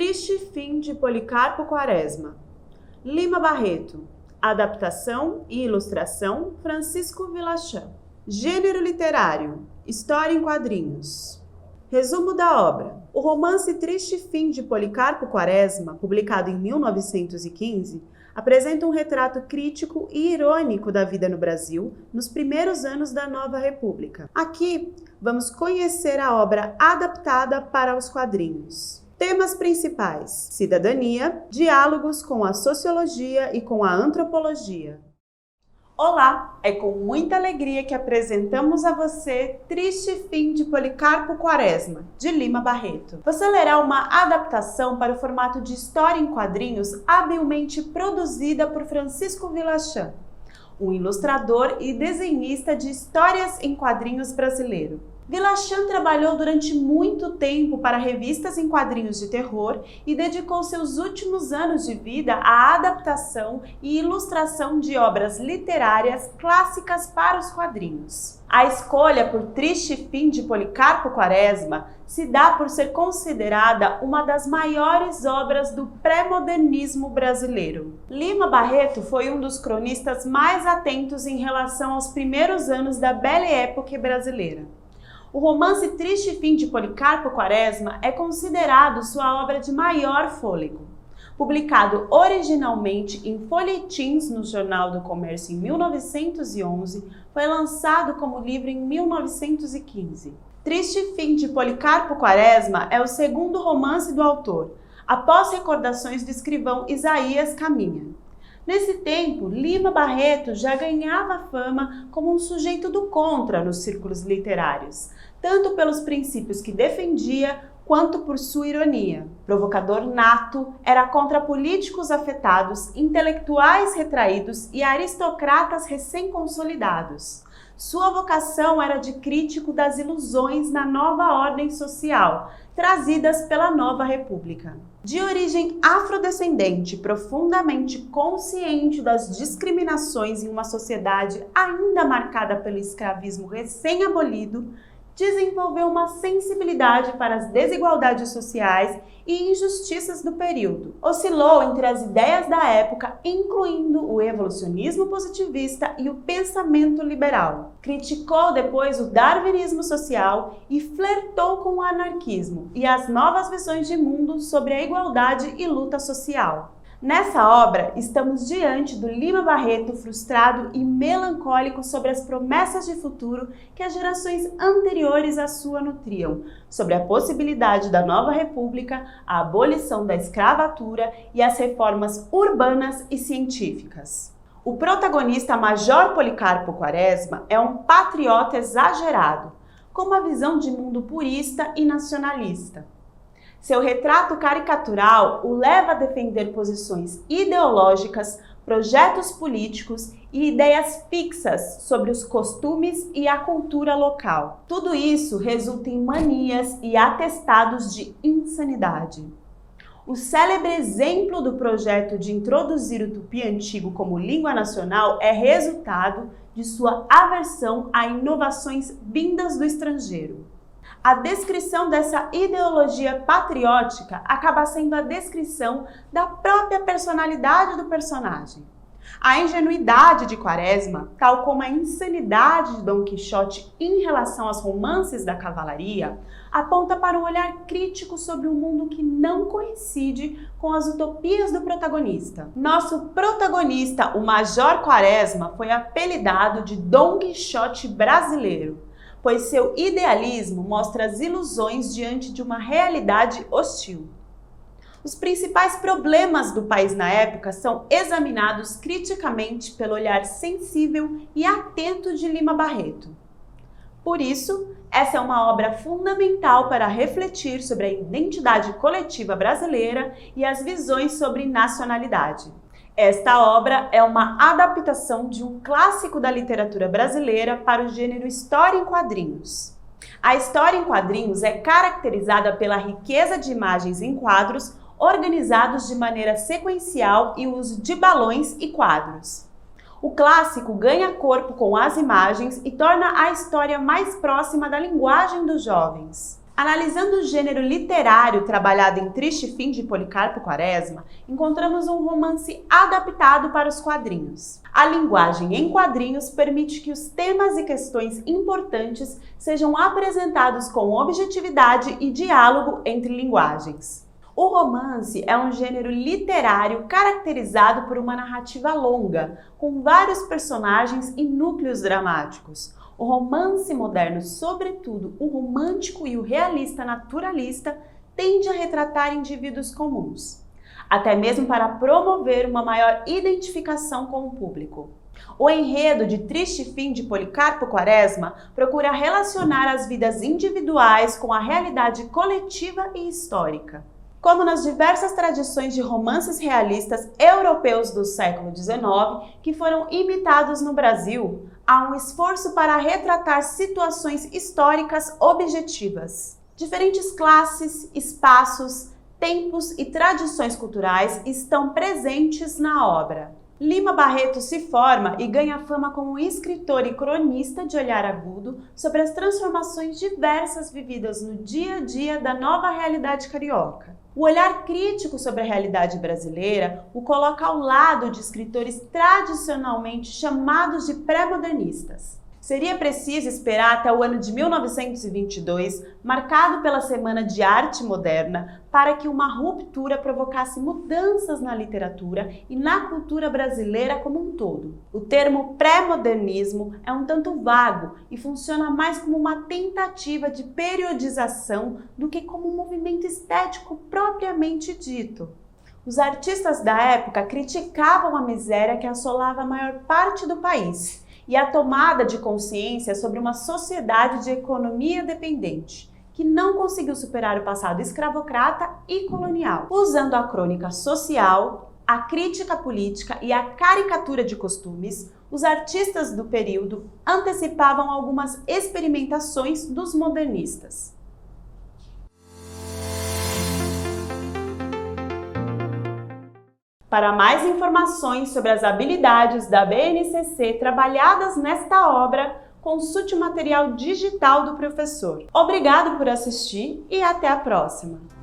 Triste Fim de Policarpo Quaresma. Lima Barreto. Adaptação e ilustração, Francisco Vilachan. Gênero literário, história em quadrinhos. Resumo da obra. O romance Triste Fim de Policarpo Quaresma, publicado em 1915, apresenta um retrato crítico e irônico da vida no Brasil nos primeiros anos da nova República. Aqui, vamos conhecer a obra adaptada para os quadrinhos. Temas principais: cidadania, diálogos com a sociologia e com a antropologia. Olá! É com muita alegria que apresentamos a você Triste Fim de Policarpo Quaresma, de Lima Barreto. Você lerá uma adaptação para o formato de história em quadrinhos habilmente produzida por Francisco Vilachan, um ilustrador e desenhista de histórias em quadrinhos brasileiro. Vilachan trabalhou durante muito tempo para revistas em quadrinhos de terror e dedicou seus últimos anos de vida à adaptação e ilustração de obras literárias clássicas para os quadrinhos. A escolha por Triste Fim de Policarpo Quaresma se dá por ser considerada uma das maiores obras do pré-modernismo brasileiro. Lima Barreto foi um dos cronistas mais atentos em relação aos primeiros anos da Belle Époque brasileira. O romance Triste Fim de Policarpo Quaresma é considerado sua obra de maior fôlego. Publicado originalmente em folhetins no Jornal do Comércio em 1911, foi lançado como livro em 1915. Triste Fim de Policarpo Quaresma é o segundo romance do autor, após recordações do escrivão Isaías Caminha. Nesse tempo, Lima Barreto já ganhava fama como um sujeito do contra nos círculos literários, tanto pelos princípios que defendia, quanto por sua ironia. Provocador nato, era contra políticos afetados, intelectuais retraídos e aristocratas recém-consolidados. Sua vocação era de crítico das ilusões na nova ordem social, trazidas pela nova república. De origem afrodescendente, profundamente consciente das discriminações em uma sociedade ainda marcada pelo escravismo recém-abolido, desenvolveu uma sensibilidade para as desigualdades sociais e injustiças do período. Oscilou entre as ideias da época, incluindo o evolucionismo positivista e o pensamento liberal. Criticou depois o darwinismo social e flertou com o anarquismo e as novas visões de mundo sobre a igualdade e luta social. Nessa obra, estamos diante do Lima Barreto frustrado e melancólico sobre as promessas de futuro que as gerações anteriores à sua nutriam, sobre a possibilidade da nova república, a abolição da escravatura e as reformas urbanas e científicas. O protagonista Major Policarpo Quaresma é um patriota exagerado, com uma visão de mundo purista e nacionalista. Seu retrato caricatural o leva a defender posições ideológicas, projetos políticos e ideias fixas sobre os costumes e a cultura local. Tudo isso resulta em manias e atestados de insanidade. O célebre exemplo do projeto de introduzir o tupi antigo como língua nacional é resultado de sua aversão a inovações vindas do estrangeiro. A descrição dessa ideologia patriótica acaba sendo a descrição da própria personalidade do personagem. A ingenuidade de Quaresma, tal como a insanidade de Dom Quixote em relação aos romances da cavalaria, aponta para um olhar crítico sobre um mundo que não coincide com as utopias do protagonista. Nosso protagonista, o Major Quaresma, foi apelidado de Dom Quixote brasileiro, pois seu idealismo mostra as ilusões diante de uma realidade hostil. Os principais problemas do país na época são examinados criticamente pelo olhar sensível e atento de Lima Barreto. Por isso, essa é uma obra fundamental para refletir sobre a identidade coletiva brasileira e as visões sobre nacionalidade. Esta obra é uma adaptação de um clássico da literatura brasileira para o gênero história em quadrinhos. A história em quadrinhos é caracterizada pela riqueza de imagens em quadros organizados de maneira sequencial e o uso de balões e quadros. O clássico ganha corpo com as imagens e torna a história mais próxima da linguagem dos jovens. Analisando o gênero literário trabalhado em Triste Fim de Policarpo Quaresma, encontramos um romance adaptado para os quadrinhos. A linguagem em quadrinhos permite que os temas e questões importantes sejam apresentados com objetividade e diálogo entre linguagens. O romance é um gênero literário caracterizado por uma narrativa longa, com vários personagens e núcleos dramáticos. O romance moderno, sobretudo o romântico e o realista naturalista, tende a retratar indivíduos comuns, até mesmo para promover uma maior identificação com o público. O enredo de Triste Fim de Policarpo Quaresma procura relacionar as vidas individuais com a realidade coletiva e histórica. Como nas diversas tradições de romances realistas europeus do século XIX que foram imitados no Brasil, há um esforço para retratar situações históricas objetivas. Diferentes classes, espaços, tempos e tradições culturais estão presentes na obra. Lima Barreto se forma e ganha fama como escritor e cronista de olhar agudo sobre as transformações diversas vividas no dia a dia da nova realidade carioca. O olhar crítico sobre a realidade brasileira o coloca ao lado de escritores tradicionalmente chamados de pré-modernistas. Seria preciso esperar até o ano de 1922, marcado pela Semana de Arte Moderna, para que uma ruptura provocasse mudanças na literatura e na cultura brasileira como um todo. O termo pré-modernismo é um tanto vago e funciona mais como uma tentativa de periodização do que como um movimento estético propriamente dito. Os artistas da época criticavam a miséria que assolava a maior parte do país e a tomada de consciência sobre uma sociedade de economia dependente, que não conseguiu superar o passado escravocrata e colonial. Usando a crônica social, a crítica política e a caricatura de costumes, os artistas do período antecipavam algumas experimentações dos modernistas. Para mais informações sobre as habilidades da BNCC trabalhadas nesta obra, consulte o material digital do professor. Obrigado por assistir e até a próxima!